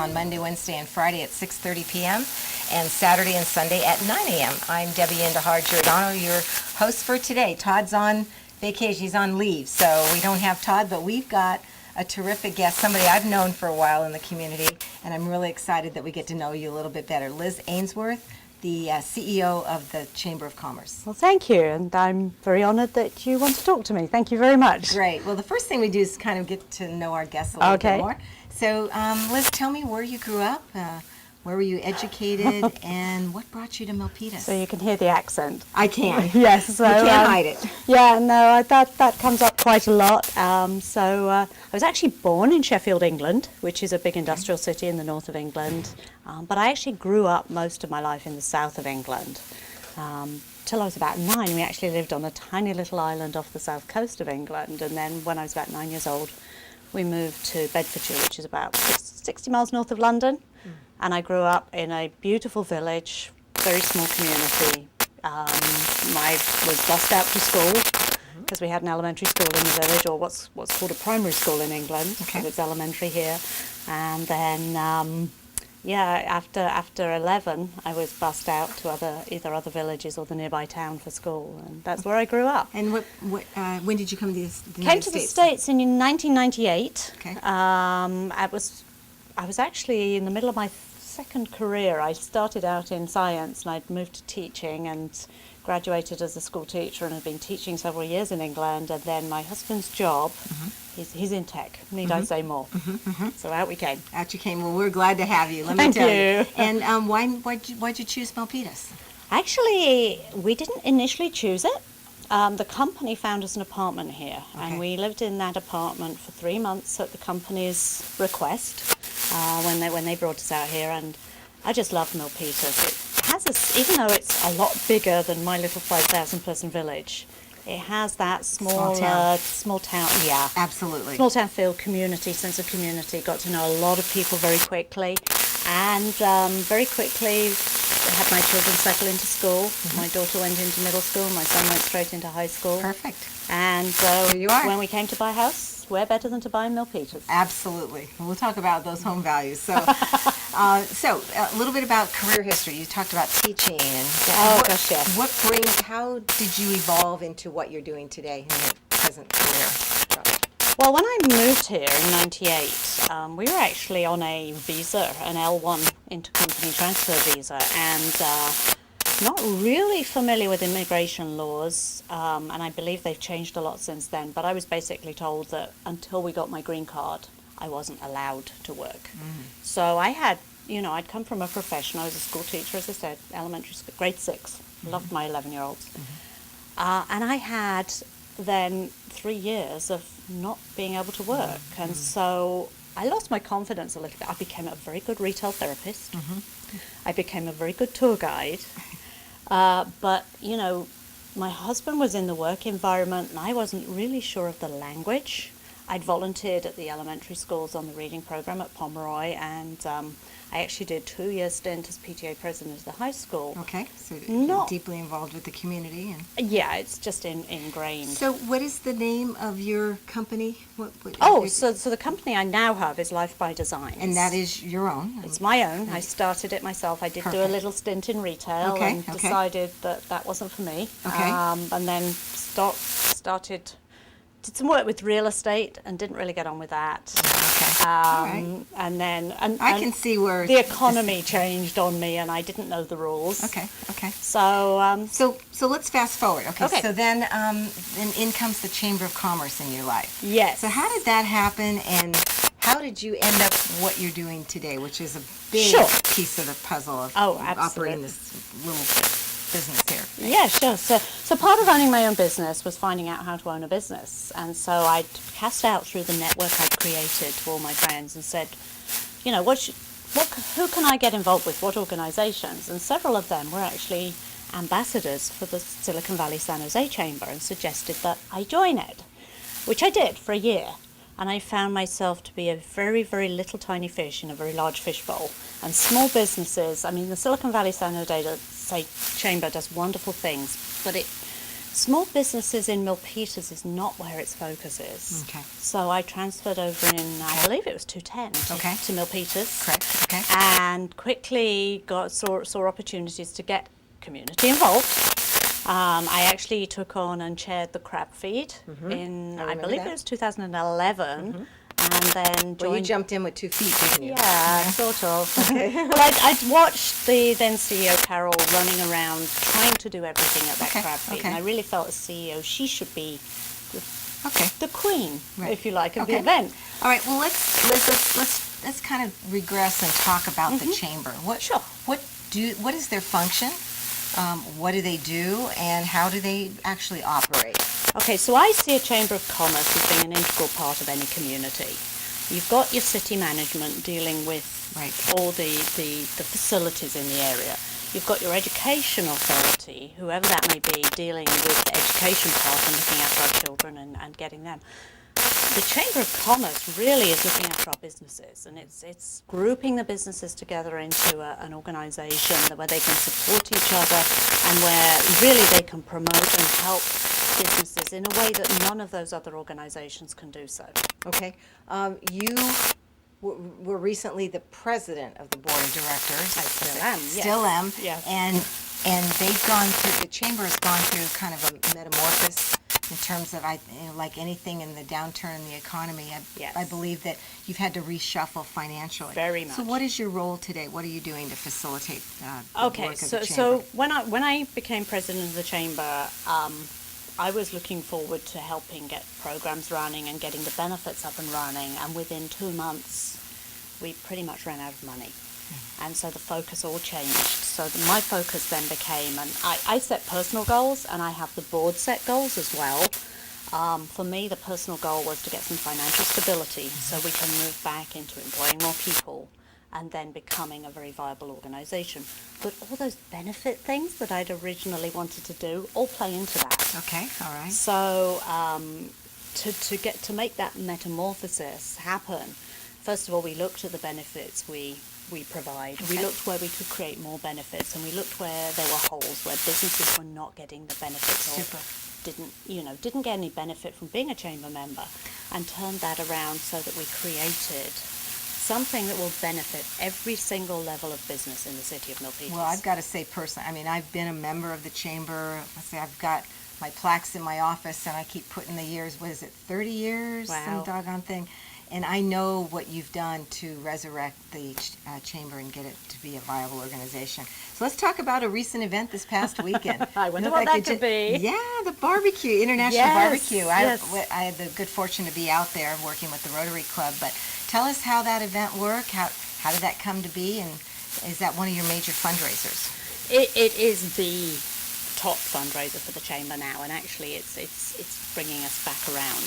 on Monday, Wednesday, and Friday at 6:30 p.m. and Saturday and Sunday at 9 a.m. I'm Debbie Giordano, your host for today. Todd's on vacation. He's on leave, so we don't have Todd, but we've got a terrific guest, somebody I've known for a while in the community, and I'm really excited that we get to know you a little bit better. Liz Ainsworth, the CEO of the Chamber of Commerce. Well, thank you, and I'm very honored that you want to talk to me. Thank you very much. Great. Well, the first thing we do is kind of get to know our guests a little bit more. So, Liz, tell me where you grew up, where were you educated, and what brought you to Milpitas? So you can hear the accent. I can. Yes. So, you can't hide it. Yeah, no, that comes up quite a lot. I was actually born in Sheffield, England, which is a big industrial city in the north of England. But I actually grew up most of my life in the south of England. Till I was about 9, we actually lived on a tiny little island off the south coast of England. And then when I was about 9 years old, we moved to Bedfordshire, which is about 60 miles north of London. And I grew up in a beautiful village, very small community. I was bussed out to school because we had an elementary school in the village, or what's called a primary school in England. Okay. So it's elementary here. And then, after 11, I was bussed out to either other villages or the nearby town for school, and that's where I grew up. And when did you come to the United States? Came to the States in 1998. Okay. I was actually in the middle of my second career. I started out in science, and I'd moved to teaching and graduated as a school teacher and had been teaching several years in England. And then my husband's job, he's in tech, need I say more. So out we came. Out you came. Well, we're glad to have you, let me Thank tell you. And why'd you choose Milpitas? Actually, we didn't initially choose it. The company found us an apartment here, and we lived in that apartment for 3 months at the company's request when they brought us out here. And I just love Milpitas. It has even though it's a lot bigger than my little 5,000 person village, it has that small town, yeah, absolutely, small town feel, sense of community. Got to know a lot of people very quickly, and very quickly had my children settle into school. My daughter went into middle school, my son went straight into high school. Perfect. And there you are. When we came to buy a house, where better than to buy in Milpitas? Absolutely. We'll talk about those home values. So, so a little bit about career history. You talked about teaching and how did you evolve into what you're doing today in your present career? Well, when I moved here in 98, we were actually on a visa, an L1 intercompany transfer visa, and not really familiar with immigration laws, and I believe they've changed a lot since then, but I was basically told that until we got my green card, I wasn't allowed to work. So I had, I'd come from a profession. I was a school teacher, as I said, elementary school, grade 6, loved my 11-year-olds. And I had then 3 years of not being able to work, and so I lost my confidence a little bit. I became a very good retail therapist. I became a very good tour guide, but my husband was in the work environment and I wasn't really sure of the language. I'd volunteered at the elementary schools on the reading program at Pomeroy, and I actually did 2 years stint as PTA president of the high school. Okay, so you're deeply involved with the community. Yeah, it's just ingrained. So what is the name of your company? So the company I now have is Life by Design. And that is your own? It's my own. I started it myself. I did do a little stint in retail and decided that wasn't for me. And then did some work with real estate and didn't really get on with that. And then I can see where the economy changed on me, and I didn't know the rules. Okay. So so let's fast forward. Okay. So then in comes the Chamber of Commerce in your life. Yes. So how did that happen, and how did you end up what you're doing today, which is a big piece of the puzzle of operating this little business here? Yeah, sure. So part of owning my own business was finding out how to own a business. And so I cast out through the network I'd created to all my friends and said, who can I get involved with? What organizations? And several of them were actually ambassadors for the Silicon Valley San Jose Chamber and suggested that I join it, which I did for a year. And I found myself to be a very, very little tiny fish in a very large fishbowl. And small businesses, the Silicon Valley San Jose Chamber does wonderful things, but Small businesses in Milpitas is not where its focus is. Okay. So I transferred over in, I believe it was 2010 to Milpitas. Correct. Okay. And quickly saw opportunities to get community involved. I actually took on and chaired the crab feed in, I believe it was 2011. And then joined. Well, you jumped in with 2 feet, didn't you? Yeah, sort of. Well, I'd watched the then CEO Carol running around trying to do everything at that crab feed, and I really felt as CEO she should be the queen, if you like, of the event. All right. Well, let's kind of regress and talk about the chamber. What is their function? What do they do, and how do they actually operate? Okay, so I see a Chamber of Commerce as being an integral part of any community. You've got your city management dealing with all the facilities in the area. You've got your education authority, whoever that may be, dealing with the education part and looking after our children and getting them. The Chamber of Commerce really is looking after our businesses, and it's grouping the businesses together into an organisation where they can support each other and where really they can promote and help businesses in a way that none of those other organisations can do so. Okay. You were recently the president of the board of directors. I still am. Still am. Yes. And they've gone through, the chamber has gone through kind of a metamorphosis in terms of, like anything in the downturn in the economy. I believe that you've had to reshuffle financially. Very much. So what is your role today? What are you doing to facilitate the work of the chamber? So when I became president of the chamber, I was looking forward to helping get programs running and getting the benefits up and running, and within 2 months we pretty much ran out of money. And so the focus all changed. So my focus then became, and I set personal goals and I have the board set goals as well. For me, the personal goal was to get some financial stability so we can move back into employing more people and then becoming a very viable organisation. But all those benefit things that I'd originally wanted to do all play into that. Okay, all right. So to make that metamorphosis happen, first of all, we looked at the benefits we provide. We looked where we could create more benefits, and we looked where there were holes, where businesses were not getting the benefits or didn't get any benefit from being a chamber member, and turned that around so that we created something that will benefit every single level of business in the city of Milpitas. Well, I've got to say personally, I've been a member of the chamber. Let's say I've got my plaques in my office, and I keep putting the years, 30 years? Wow. Some doggone thing. And I know what you've done to resurrect the chamber and get it to be a viable organization. So let's talk about a recent event this past weekend. I wonder what that could be. Yeah, the barbecue, International Barbecue. Yes. I had the good fortune to be out there working with the Rotary Club. But tell us how that event worked. How did that come to be? And is that one of your major fundraisers? It is the top fundraiser for the chamber now, and actually it's bringing us back around.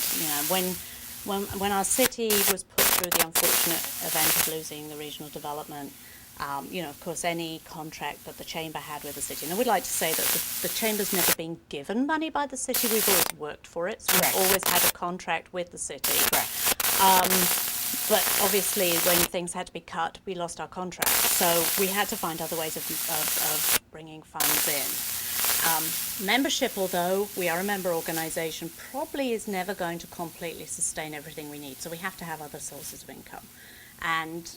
When our city was put through the unfortunate event of losing the regional development, of course, any contract that the chamber had with the city, and I would like to say that the chamber's never been given money by the city. We've always worked for it. So we've always had a contract with the city. Correct. But obviously, when things had to be cut, we lost our contract. So we had to find other ways of bringing funds in. Membership, although we are a member organisation, probably is never going to completely sustain everything we need. So we have to have other sources of income. And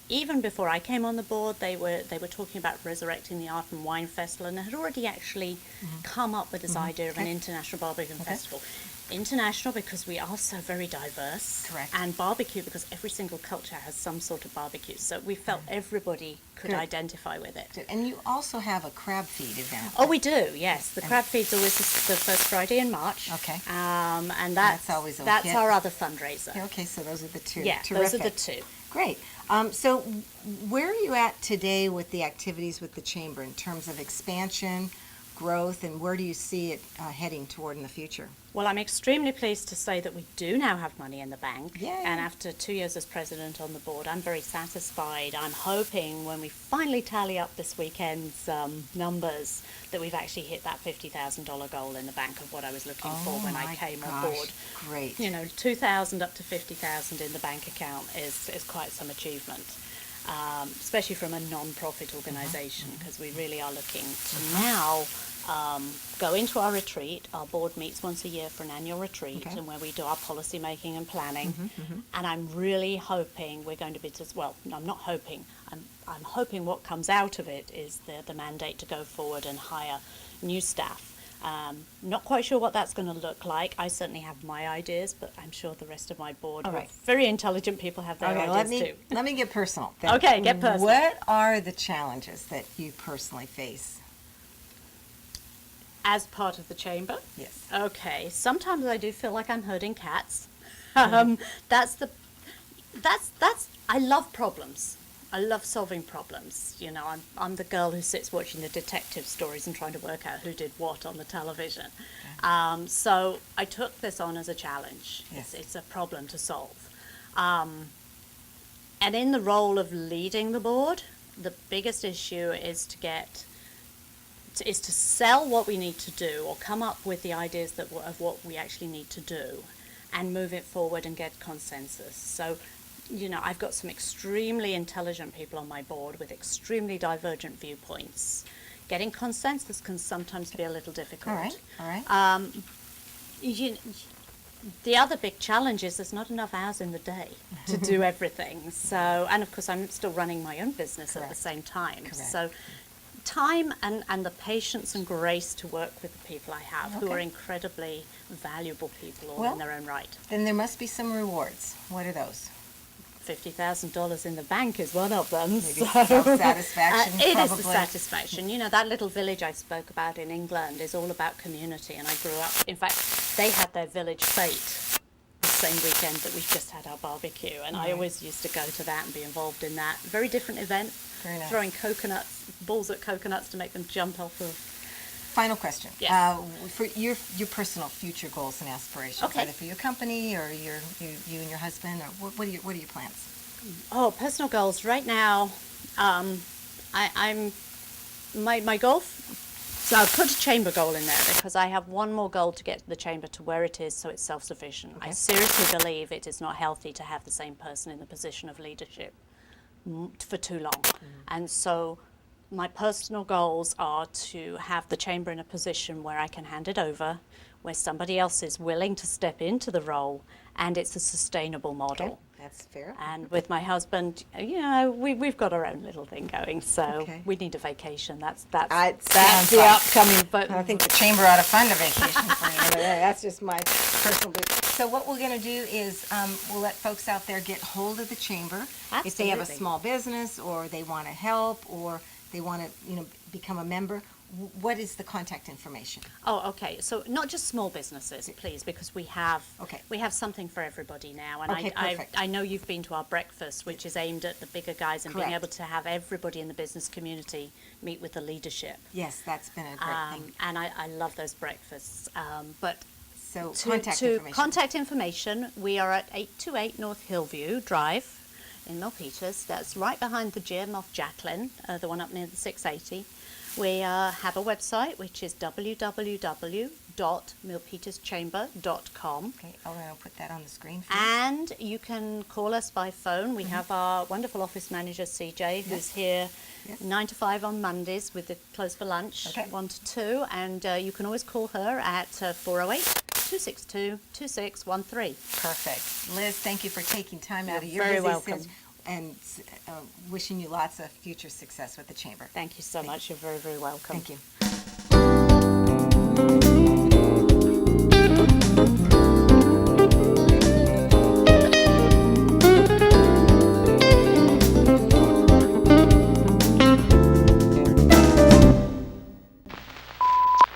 even before I came on the board, they were talking about resurrecting the Art and Wine Festival, and had already actually come up with this idea of an international barbecue festival. International because we are so very diverse. Correct. And barbecue because every single culture has some sort of barbecue. So we felt everybody could identify with it. And you also have a crab feed event. Oh, we do, yes. The crab feed's always the first Friday in March. Okay. And that's always a that's hit. our other fundraiser. Okay, so those are the two. Yeah, Terrific. those are the two. Great. So where are you at today with the activities with the chamber in terms of expansion, growth, and where do you see it heading toward in the future? Well, I'm extremely pleased to say that we do now have money in the bank. Yay. And after 2 years as president on the board, I'm very satisfied. I'm hoping when we finally tally up this weekend's numbers that we've actually hit that $50,000 goal in the bank of what I was looking for when I came on board. Great. 2,000 up to 50,000 in the bank account is quite some achievement. especially from a non-profit organization, because we really are looking to now go into our retreat. Our board meets once a year for an annual retreat, Okay. and where we do our policy making and planning. And I'm really hoping we're going to be I'm not hoping. I'm hoping what comes out of it is the mandate to go forward and hire new staff. Not quite sure what that's going to look like. I certainly have my ideas, but I'm sure the rest of my board, All who are right. very intelligent people, have their ideas too. Let me get personal. then. Okay, get personal. What are the challenges that you personally face? As part of the chamber? Yes. Okay, sometimes I do feel like I'm herding cats. I love problems. I love solving problems. You know, I'm the girl who sits watching the detective stories and trying to work out who did what on the television. So I took this on as a challenge. Yes. It's a problem to solve. And in the role of leading the board, the biggest issue is to sell what we need to do, or come up with the ideas of what we actually need to do, and move it forward and get consensus. So, you know, I've got some extremely intelligent people on my board with extremely divergent viewpoints. Getting consensus can sometimes be a little difficult. All right. The other big challenge is there's not enough hours in the day to do everything. So, and of course, I'm still running my own business at the same time. Correct. So, time and the patience and grace to work with the people I have, who are incredibly valuable people all in their own right. Then there must be some rewards. What are those? $50,000 in the bank is one of them. Maybe So, self-satisfaction, it is probably. the satisfaction. You know, that little village I spoke about in England is all about community, and I grew up. In fact, they had their village fete the same weekend that we just had our barbecue, and I always used to go to that and be involved in that. Very different event. Very nice. Throwing balls at coconuts to make them jump off of. Final question. Yes. For your personal future goals and aspirations, Okay. either for your company or you and your husband, or what are your plans? Oh, personal goals. Right now, I'm my goal. So I'll put a chamber goal in there because I have one more goal to get the chamber to where it is so it's self-sufficient. I seriously believe it is not healthy to have the same person in the position of leadership for too long. And so my personal goals are to have the chamber in a position where I can hand it over, where somebody else is willing to step into the role, and it's a sustainable model. That's fair. And with my husband, you know, we've got our own little thing going, so Okay. we need a vacation. That's sounds the like- upcoming. But I think the chamber ought to fund a vacation for you. That's just my personal belief. So what we're going to do is we'll let folks out there get hold of the chamber. If they have a Absolutely. small business, or they want to help, or they want to, become a member, what is the contact information? Oh, okay. So not just small businesses, please, because we have something for everybody now. And Okay, perfect. I know you've been to our breakfast, which is aimed at the bigger guys and being Correct. able to have everybody in the business community meet with the leadership. Yes, that's been a great thing. And I love those breakfasts. But So to contact information, we are at 828 North Hillview Drive in Milpitas. That's right behind the gym off Jacqueline, the one up near the 680. We have a website, which is www.milpitaschamber.com. Okay, I'm going to put that on the screen for you. And you can call us by phone. We have our wonderful office manager, CJ, who's here Yes. 9 to 5 on Mondays with the close for lunch, Okay. 1 to 2. And you can always call her at 408-262-2613. Perfect. Liz, thank you for taking time out of You're your very busy welcome. schedule, and wishing you lots of future success with the chamber. Thank you so much. You're very, very welcome. Thank you.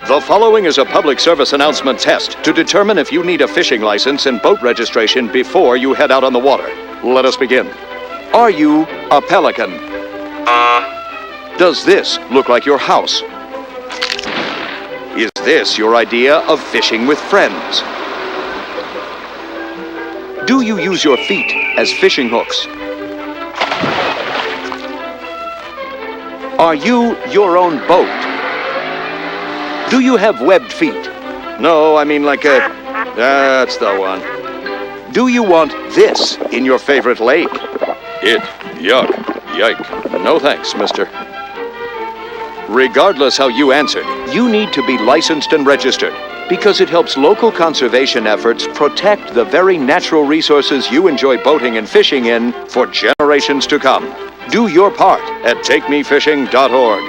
The following is a public service announcement test to determine if you need a fishing license and boat registration before you head out on the water. Let us begin. Are you a pelican? Does this look like your house? Is this your idea of fishing with friends? Do you use your feet as fishing hooks? Are you your own boat? Do you have webbed feet? No, I mean like a... That's the one. Do you want this in your favorite lake? Yuck. Yike. No thanks, mister. Regardless how you answered, you need to be licensed and registered because it helps local conservation efforts protect the very natural resources you enjoy boating and fishing in for generations to come. Do your part at takemefishing.org.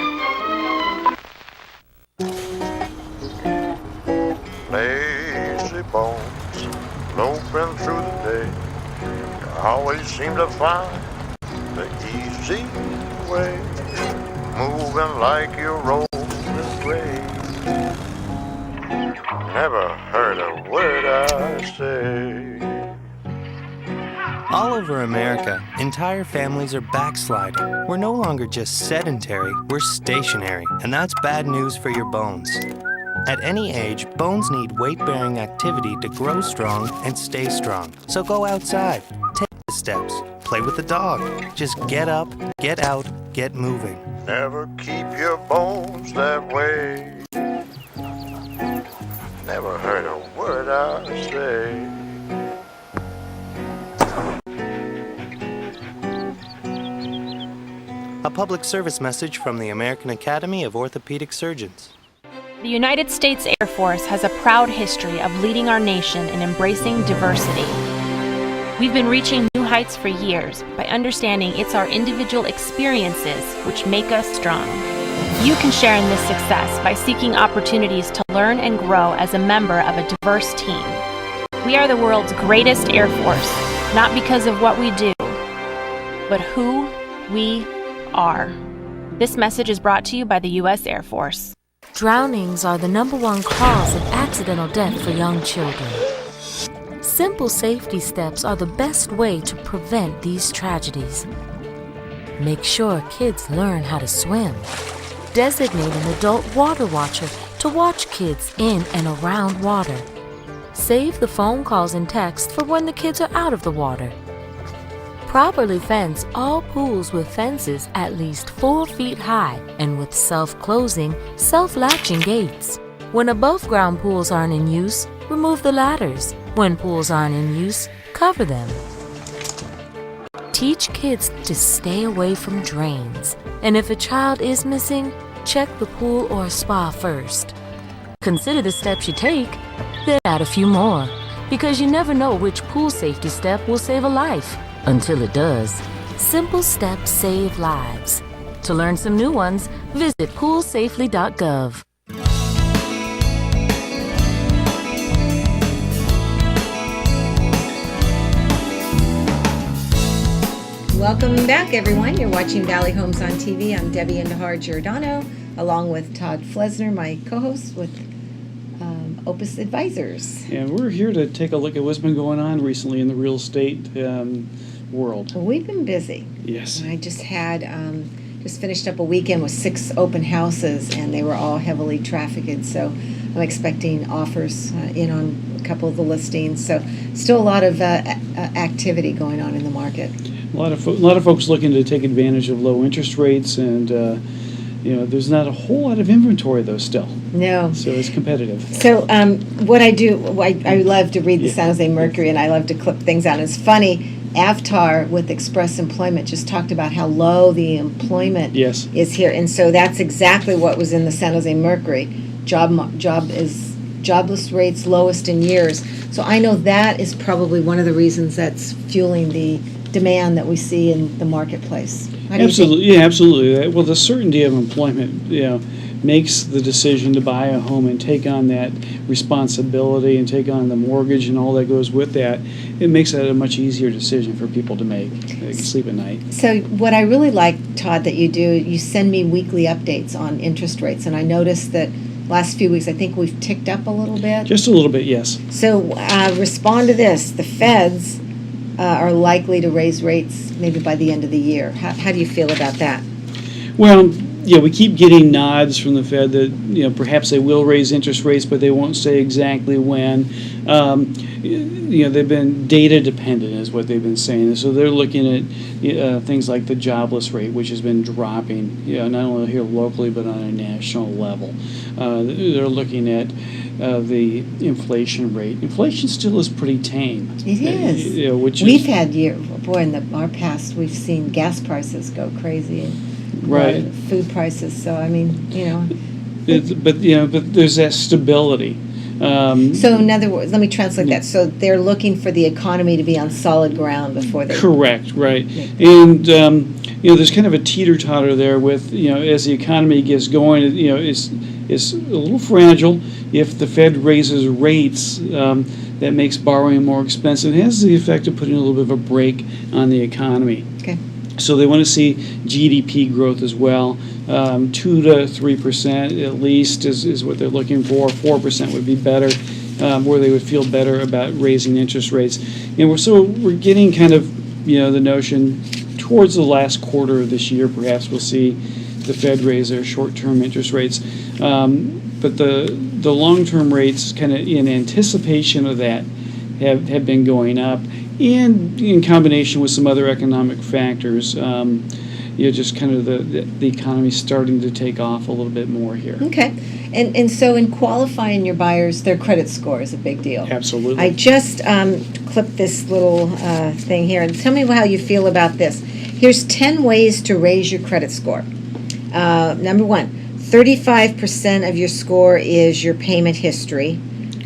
Lazy bones, loping through the day. You always seem to find the easy way, moving like you're rolling away. Never heard a word I say. All over America, entire families are backsliding. We're no longer just sedentary, we're stationary, and that's bad news for your bones. At any age, bones need weight-bearing activity to grow strong and stay strong. So go outside, take the steps, play with the dog. Just get up, get out, get moving. Never keep your bones that way. Never heard a word I say. A public service message from the American Academy of Orthopedic Surgeons. The United States Air Force has a proud history of leading our nation in embracing diversity. We've been reaching new heights for years by understanding it's our individual experiences which make us strong. You can share in this success by seeking opportunities to learn and grow as a member of a diverse team. We are the world's greatest Air Force, not because of what we do, but who we are. This message is brought to you by the U.S. Air Force. Drownings are the #1 cause of accidental death for young children. Simple safety steps are the best way to prevent these tragedies. Make sure kids learn how to swim. Designate an adult water watcher to watch kids in and around water. Save the phone calls and texts for when the kids are out of the water. Properly fence all pools with fences at least 4 feet high and with self-closing, self-latching gates. When above-ground pools aren't in use, remove the ladders. When pools aren't in use, cover them. Teach kids to stay away from drains. And if a child is missing, check the pool or spa first. Consider the steps you take, then add a few more, because you never know which pool safety step will save a life. Until it does. Simple steps save lives. To learn some new ones, visit poolsafely.gov. Welcome back, everyone. You're watching Valley Homes on TV. I'm Debbie Giordano, along with Todd Flesner, my co-host with Opus Advisors. And we're here to take a look at what's been going on recently in the real estate world. Well, we've been busy. Yes. I just had just finished up a weekend with 6 open houses, and they were all heavily trafficked. So I'm expecting offers in on a couple of the listings. So still a lot of activity going on in the market. A lot of folks looking to take advantage of low interest rates, and there's not a whole lot of inventory though still. No. So it's competitive. So what I do, I love to read the San Jose Mercury, and I love to clip things out. And it's funny. Avtar with Express Employment just talked about how low the employment is here, and so that's exactly what was in the San Jose Mercury. Jobless rates lowest in years. So I know that is probably one of the reasons that's fueling the demand that we see in the marketplace. Absolutely, yeah, absolutely. Well, the certainty of employment, makes the decision to buy a home and take on that responsibility and take on the mortgage and all that goes with that. It makes that a much easier decision for people to make. They can sleep at night. So what I really like, Todd, that you do, you send me weekly updates on interest rates, and I noticed that last few weeks, I think we've ticked up a little bit. Just a little bit, yes. So respond to this. The feds are likely to raise rates maybe by the end of the year. How do you feel about that? Well, we keep getting nods from the Fed that perhaps they will raise interest rates, but they won't say exactly when. They've been data dependent, is what they've been saying. So they're looking at things like the jobless rate, which has been dropping, not only here locally but on a national level. They're looking at the inflation rate. Inflation still is pretty tame. It is. Which we've had our past, we've seen gas prices go crazy and right. Food prices. So I mean, but there's that stability. So in other words, let me translate that. So they're looking for the economy to be on solid ground before they. Correct, right. And there's kind of a teeter-totter there with as the economy gets going, it's a little fragile. If the Fed raises rates, that makes borrowing more expensive. It has the effect of putting a little bit of a brake on the economy. Okay. So they want to see GDP growth as well. 2 to 3% at least is what they're looking for. 4% would be better, where they would feel better about raising interest rates. And we're getting kind of the notion towards the last quarter of this year, perhaps we'll see the Fed raise their short-term interest rates. But the long-term rates, kind of in anticipation of that, have been going up, and in combination with some other economic factors, just kind of the economy starting to take off a little bit more here. Okay. And so in qualifying your buyers, their credit score is a big deal. Absolutely. I just clipped this little thing here. And tell me how you feel about this. Here's 10 ways to raise your credit score. Number 1, 35% of your score is your payment history.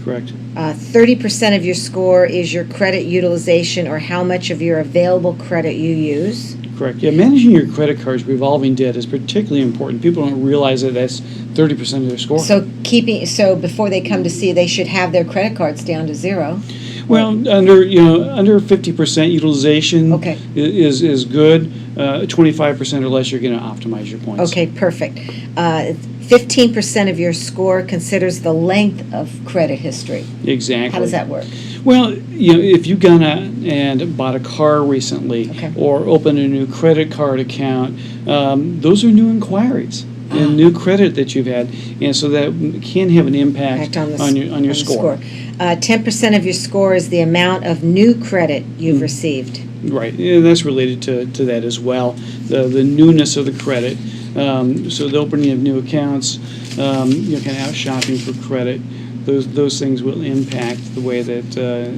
Correct. 30% of your score is your credit utilization, or how much of your available credit you use. Correct. Yeah, managing your credit card's revolving debt is particularly important. People don't realize that that's 30% of their score. So before they come to see, they should have their credit cards down to 0. Well, under 50% utilization okay. is good. 25% or less, you're going to optimize your points. Okay, perfect. 15% of your score considers the length of credit history. Exactly. How does that work? Well, if you've gone out and bought a car recently, okay. or opened a new credit card account, those are new inquiries and new credit that you've had, and so that can have an impact on your score. 10% of your score is the amount of new credit you've received. Right, and that's related to that as well, the newness of the credit. So the opening of new accounts, kind of out shopping for credit, those things will impact the way that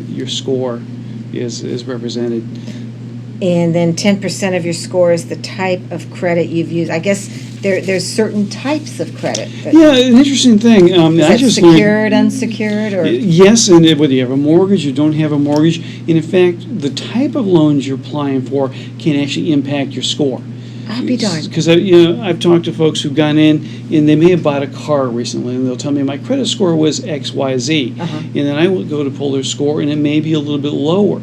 your score is represented. And then 10% of your score is the type of credit you've used. I guess there's certain types of credit. Yeah, an interesting thing. Is that secured, unsecured, or? Yes, and whether you have a mortgage or don't have a mortgage. And in fact, the type of loans you're applying for can actually impact your score. I'll be darned. Because I've talked to folks who've gone in and they may have bought a car recently, and they'll tell me my credit score was XYZ, and then I will go to pull their score and it may be a little bit lower.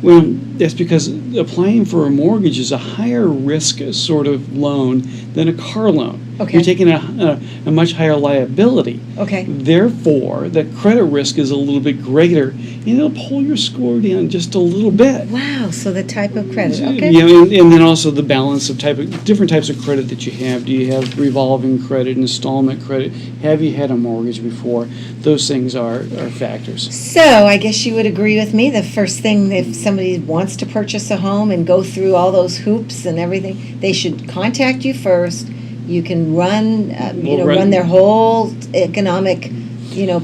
Well, that's because applying for a mortgage is a higher risk sort of loan than a car loan. Okay. You're taking a much higher liability. Okay. Therefore, the credit risk is a little bit greater, and it'll pull your score down just a little bit. Wow, so the type of credit, okay. Yeah, and then also the balance of different types of credit that you have. Do you have revolving credit, installment credit? Have you had a mortgage before? Those things are factors. So I guess you would agree with me, the first thing, if somebody wants to purchase a home and go through all those hoops and everything, they should contact you first. You can run their whole economic,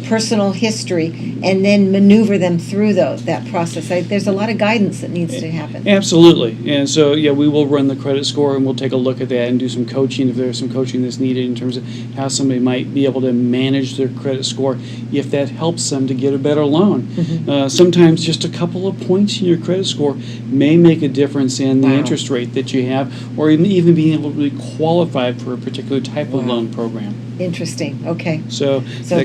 personal history, and then maneuver them through that process. There's a lot of guidance that needs to happen. Absolutely. And so, we will run the credit score, and we'll take a look at that and do some coaching if there's some coaching that's needed in terms of how somebody might be able to manage their credit score if that helps them to get a better loan. Sometimes just a couple of points in your credit score may make a difference in the interest rate that you have, or even being able to be qualified for a particular type of loan program. Interesting. Okay. So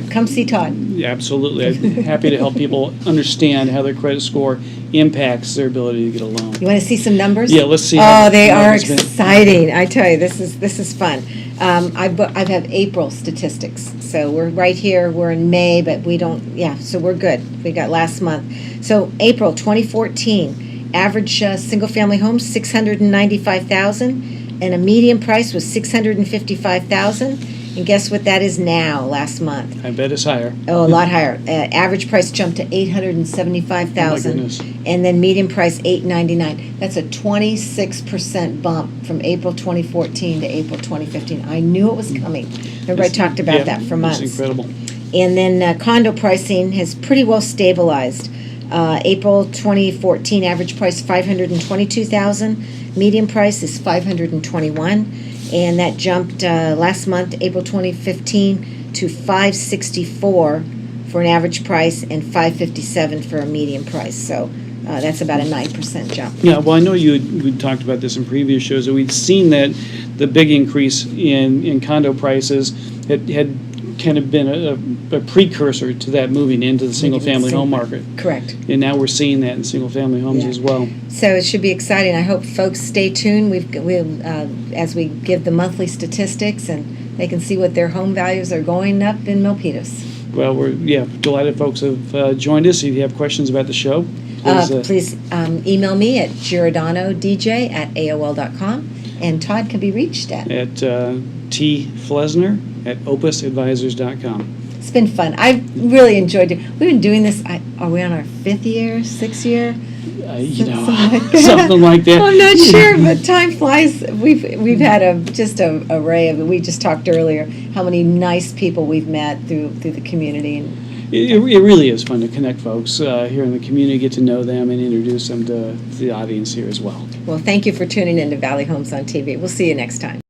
come see Todd. Yeah, absolutely. I'm happy to help people understand how their credit score impacts their ability to get a loan. You want to see some numbers? Yeah, let's see. Oh, they are exciting. I tell you, this is fun. I have April statistics. So we're right here. We're in May, but we don't. Yeah, so we're good. We got last month. So April 2014, average single-family home 695,000, and a median price was 655,000. And guess what that is now, last month? I bet it's higher. Oh, a lot higher. Average price jumped to $875,000. Oh, my goodness. And then median price $899. That's a 26% bump from April 2014 to April 2015. I knew it was coming. Everybody talked about that for months. It's incredible. And then condo pricing has pretty well stabilized. April 2014 average price $522,000. Median price is $521,000, and that jumped last month, April 2015, to $564,000 for an average price and $557,000 for a median price. So that's about a 9% jump. Yeah, well, I know we talked about this in previous shows, that we'd seen that the big increase in condo prices had kind of been a precursor to that moving into the single-family home market. Correct. And now we're seeing that in single-family homes as well. So it should be exciting. I hope folks stay tuned. We'll as we give the monthly statistics, and they can see what their home values are going up in Milpitas. Well, we're delighted folks have joined us. If you have questions about the show, please email me at giordanodj@aol.com, and Todd can be reached at T. Flesner at opusadvisors.com. It's been fun. I've really enjoyed it. We've been doing this. Are we on our 5th year, 6th year? Something like that. I'm not sure, but time flies. We've had just an array of. We just talked earlier how many nice people we've met through the community. And it really is fun to connect folks here in the community, get to know them, and introduce them to the audience here as well. Well, thank you for tuning in to Valley Homes on TV. We'll see you next time.